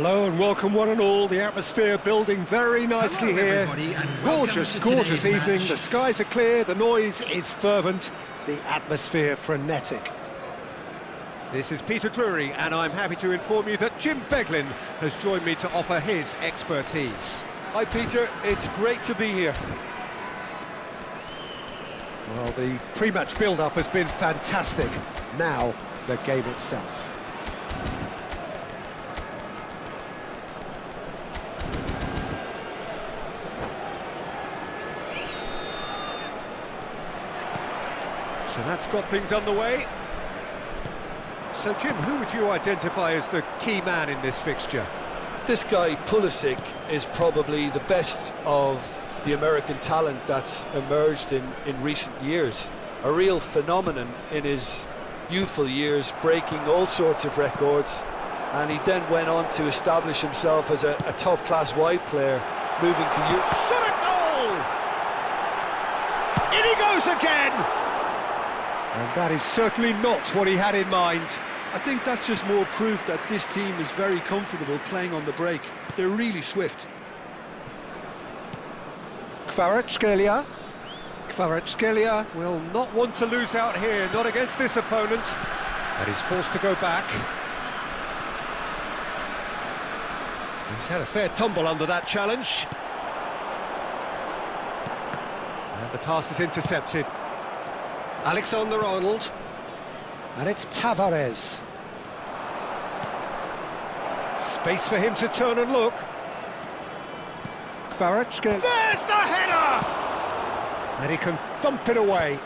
Hello and welcome one and all. The atmosphere building very nicely here. Gorgeous, gorgeous evening. The skies are clear, the noise is fervent, the atmosphere frenetic. This is Peter Drury and I'm happy to inform you that Jim Beglin has joined me to offer his expertise. Hi Peter, it's great to be here. Well, the pre-match build-up has been fantastic. Now, the game itself. So that's got things underway. So Jim, who would you identify as the key man in this fixture? This guy, Pulisic, is probably the best of the American talent that's emerged in recent years. A real phenomenon in his youthful years, breaking all sorts of records, and he then went on to establish himself as a top-class wide player, moving to Europe. Shot a goal! In he goes again! And that is certainly not what he had in mind. I think that's just more proof that this team is very comfortable playing on the break. They're really swift. Kvaratskhelia will not want to lose out here, not against this opponent. And he's forced to go back. He's had a fair tumble under that challenge. And the pass is intercepted. Alexander-Arnold. And it's Tavares. Space for him to turn and look. Kvaratskhelia. There's the header! And he can thump it away.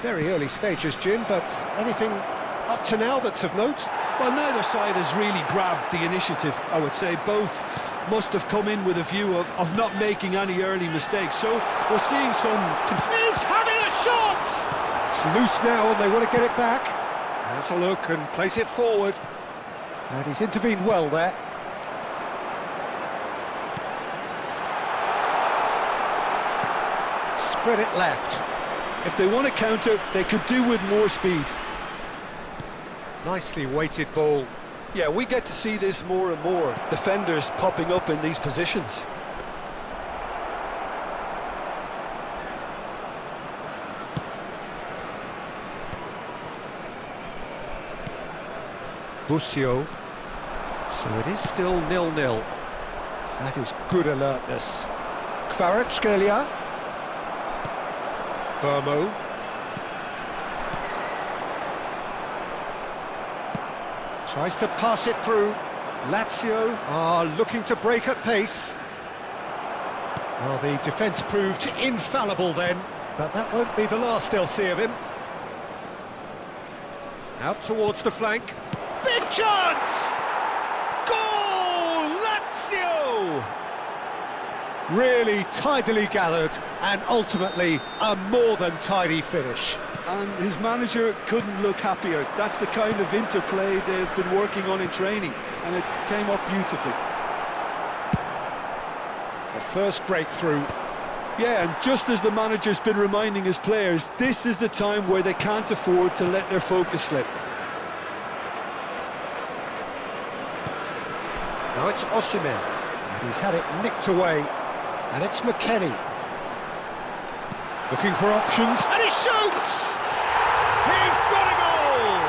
Very early stages, Jim, but anything up to now that's of note? Well, neither side has really grabbed the initiative, I would say. Both must have come in with a view of not making any early mistakes. So we're seeing some... He's having a shot! It's loose now and they want to get it back. Has a look and place it forward. And he's intervened well there. Spread it left. If they want to counter, they could do with more speed. Nicely weighted ball. Yeah, we get to see this more and more. Defenders popping up in these positions. Busio. So it is still 0-0. That is good alertness. Kvaratskhelia. Burmo. Tries to pass it through. Lazio are looking to break at pace. Well, the defence proved infallible then, but that won't be the last they'll see of him. Out towards the flank. Big chance! Goal! Lazio! Really tidily gathered, and ultimately a more than tidy finish. And his manager couldn't look happier. That's the kind of interplay they've been working on in training, and it came off beautifully. The first breakthrough. Yeah, and just as the manager's been reminding his players, this is the time where they can't afford to let their focus slip. Now it's Osimhen, and he's had it nicked away, and it's McKennie. Looking for options, and he shoots! He's got a goal!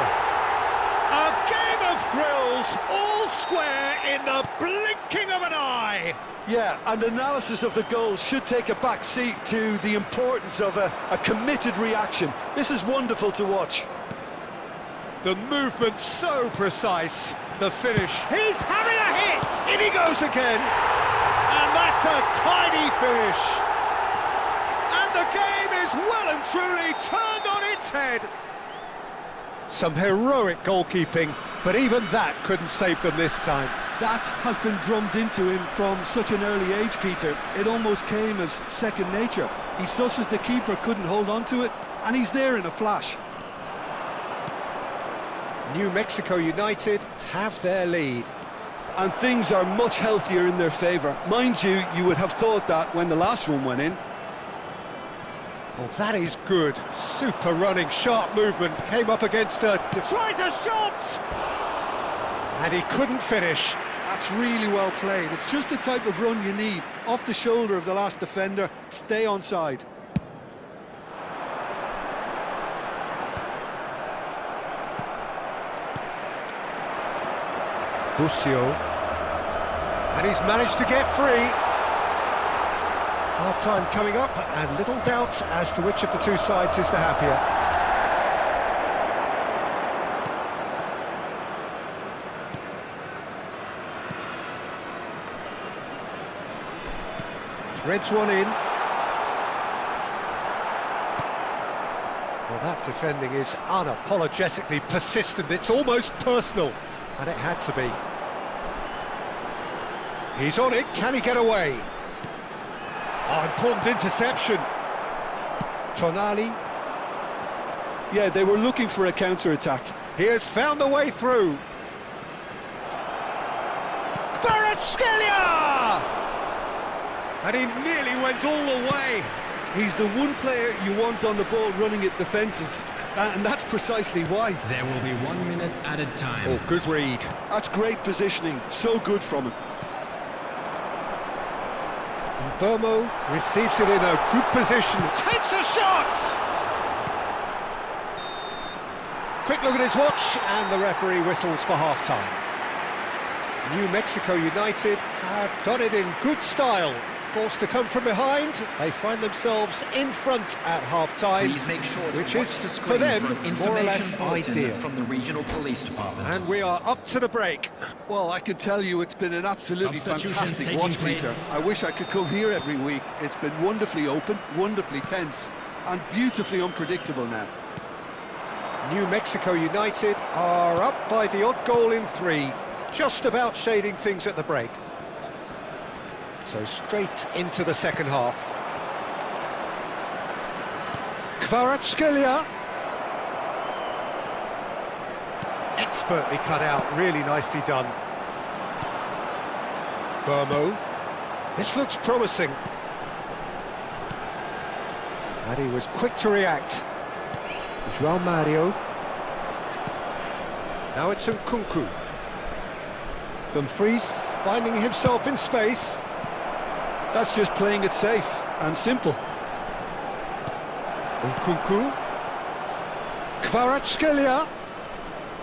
A game of thrills, all square in the blinking of an eye! Yeah, and analysis of the goal should take a back seat to the importance of a committed reaction. This is wonderful to watch. The movement so precise, the finish. He's having a hit! In he goes again! And that's a tiny finish! And the game is well and truly turned on its head. Some heroic goalkeeping, but even that couldn't save them this time. That has been drummed into him from such an early age, Peter. It almost came as second nature. He susses the keeper couldn't hold on to it, and he's there in a flash. New Mexico United have their lead. And things are much healthier in their favour. Mind you, you would have thought that when the last one went in. Oh, that is good. Super running, sharp movement. Came up against a... Tries a shot! And he couldn't finish. That's really well played. It's just the type of run you need. Off the shoulder of the last defender, stay onside. Busio. And he's managed to get free. Half-time coming up, and little doubt as to which of the two sides is the happier. Threads one in. Well, that defending is unapologetically persistent. It's almost personal, and it had to be. He's on it. Can he get away? Oh, important interception. Tournay. Yeah, they were looking for a counter-attack. He has found a way through. Kvaratskhelia! And he nearly went all the way. He's the one player you want on the ball running at defences, and that's precisely why. There will be 1 minute added time. Oh, good read. That's great positioning, so good from him. Burmo receives it in a good position, takes a shot! Quick look at his watch, and the referee whistles for half-time. New Mexico United have done it in good style. Forced to come from behind, they find themselves in front at half-time, which is, for them, more or less ideal. From the regional police department. And we are up to the break. Well, I can tell you it's been an absolutely fantastic watch, Peter. I wish I could come here every week. It's been wonderfully open, wonderfully tense, and beautifully unpredictable now. New Mexico United are up by the odd goal in 3, just about shading things at the break. So straight into the second half. Kvaratskhelia. Expertly cut out, really nicely done. Burmo. This looks promising. And he was quick to react. João Mario. Now it's Nkunku. Dumfries finding himself in space. That's just playing it safe and simple. Nkunku. Kvaratskhelia.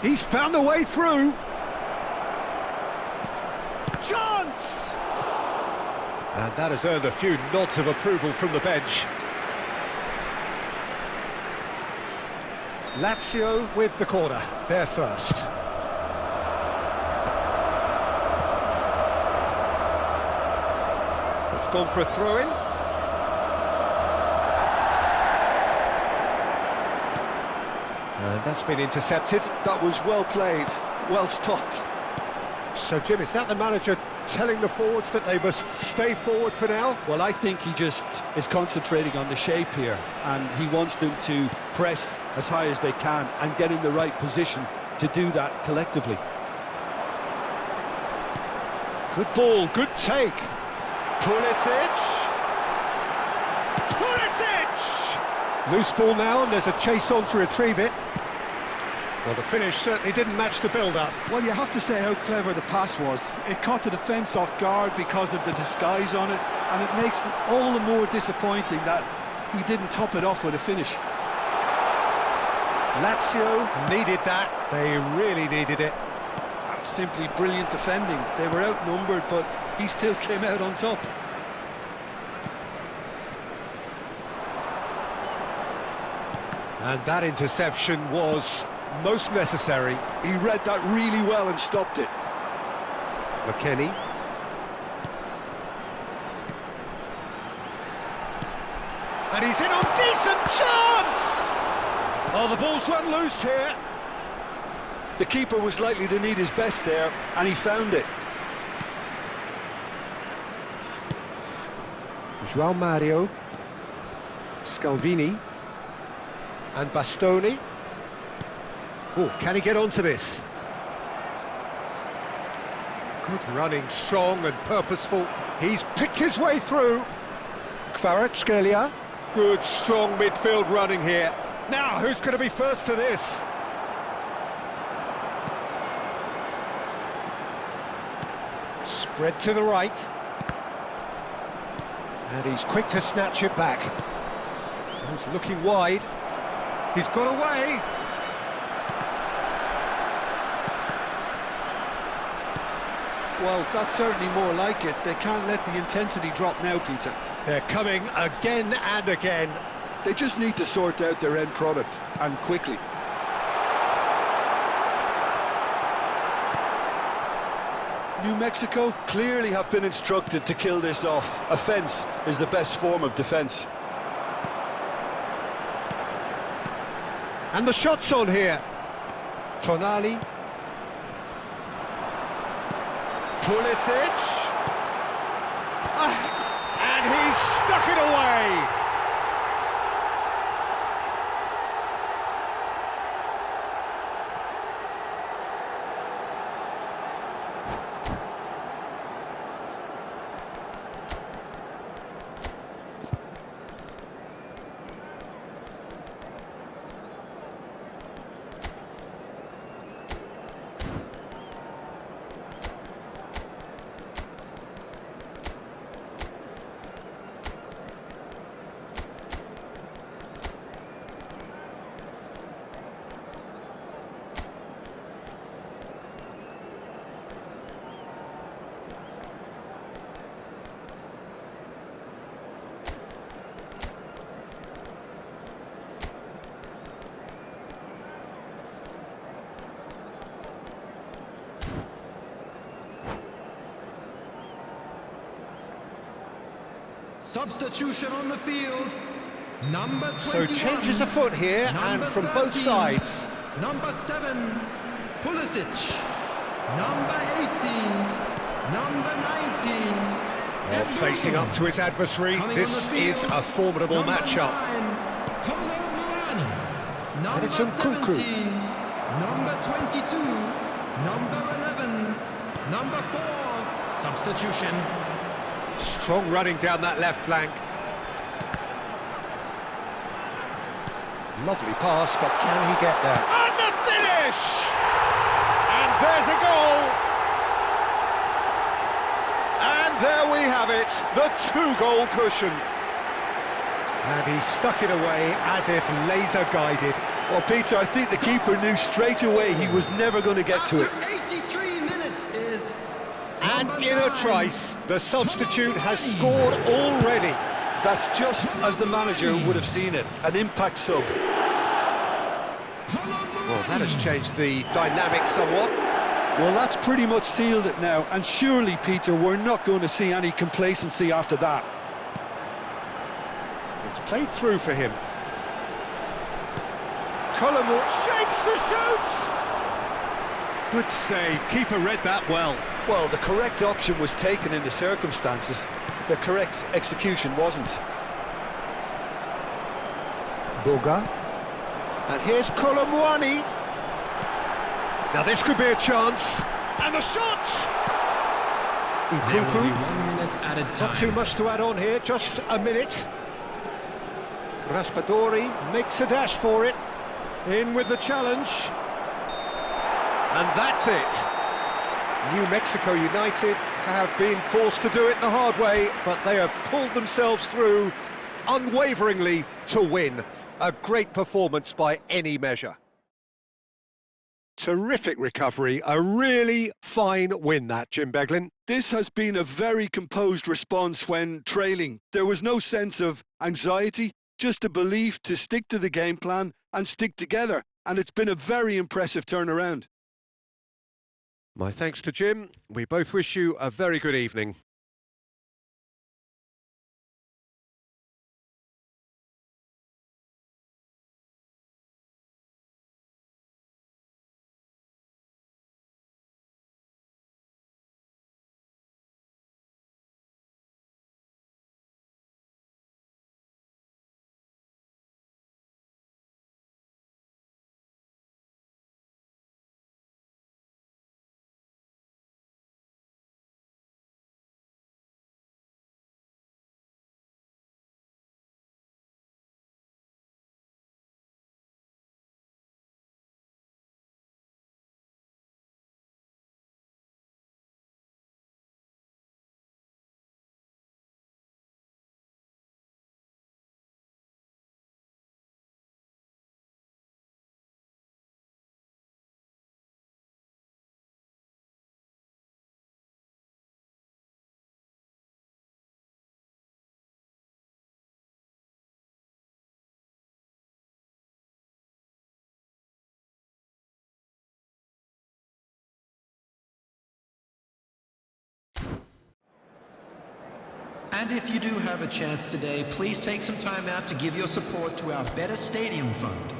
He's found a way through. Chance! And that has earned a few nods of approval from the bench. Lazio with the corner, they're first. It's gone for a throw-in. And that's been intercepted. That was well played, well stopped. So, Jim, is that the manager telling the forwards that they must stay forward for now? Well, I think he just is concentrating on the shape here, and he wants them to press as high as they can and get in the right position to do that collectively. Good ball, good take. Pulisic! Pulisic! Loose ball now, and there's a chase on to retrieve it. Well, the finish certainly didn't match the build-up. Well, you have to say how clever the pass was. It caught the defence off guard because of the disguise on it, and it makes it all the more disappointing that he didn't top it off with a finish. Lazio needed that. They really needed it. That's simply brilliant defending. They were outnumbered, but he still came out on top. And that interception was most necessary. He read that really well and stopped it. McKennie. And he's in on decent chance! Oh, the ball's run loose here. The keeper was likely to need his best there, and he found it. João Mario. Scalvini. And Bastoni. Oh, can he get onto this? Good running, strong and purposeful. He's picked his way through. Kvaratskhelia. Good, strong midfield running here. Now, who's going to be first to this? Spread to the right. And he's quick to snatch it back. He's looking wide. He's got away. Well, that's certainly more like it. They can't let the intensity drop now, Peter. They're coming again and again. They just need to sort out their end product, and quickly. New Mexico clearly have been instructed to kill this off. Offence is the best form of defence. And the shot's on here. Tournay. Pulisic. And he's stuck it away. Substitution on the field. Number 21. So changes afoot here, and from both 13, sides. Number 7, Pulisic. Number 18, number 19. Well, facing up to his adversary, this is a formidable matchup. And it's Nkunku. Number 22, number 11, number 4. Substitution. Strong running down that left flank. Lovely pass, but can he get there? And the finish! And there's a goal! And there we have it, the 2-goal cushion. And he stuck it away as if laser-guided. Well, Peter, I think the keeper knew straight away he was never going to get to it. After 83 minutes is... And in a trice, the substitute has scored already. That's just as the manager would have seen it, an impact sub. Well, that has changed the dynamic somewhat. Well, that's pretty much sealed it now, and surely, Peter, we're not going to see any complacency after that. It's played through for him. Colombo shapes to shoot! Good save, keeper read that well. Well, the correct option was taken in the circumstances. The correct execution wasn't. Boga. And here's Colomwani. Now this could be a chance. And the shot! There will be Nkunku. 1 minute added time. Not too much to add on here, just a minute. Raspadori makes a dash for it. In with the challenge. And that's it. New Mexico United have been forced to do it the hard way, but they have pulled themselves through unwaveringly to win. A great performance by any measure. Terrific recovery, a really fine win that, Jim Beglin. This has been a very composed response when trailing. There was no sense of anxiety, just a belief to stick to the game plan and stick together. And it's been a very impressive turnaround. My thanks to Jim. We both wish you a very good evening. And if you do have a chance today, please take some time out to give your support to our Better Stadium Fund.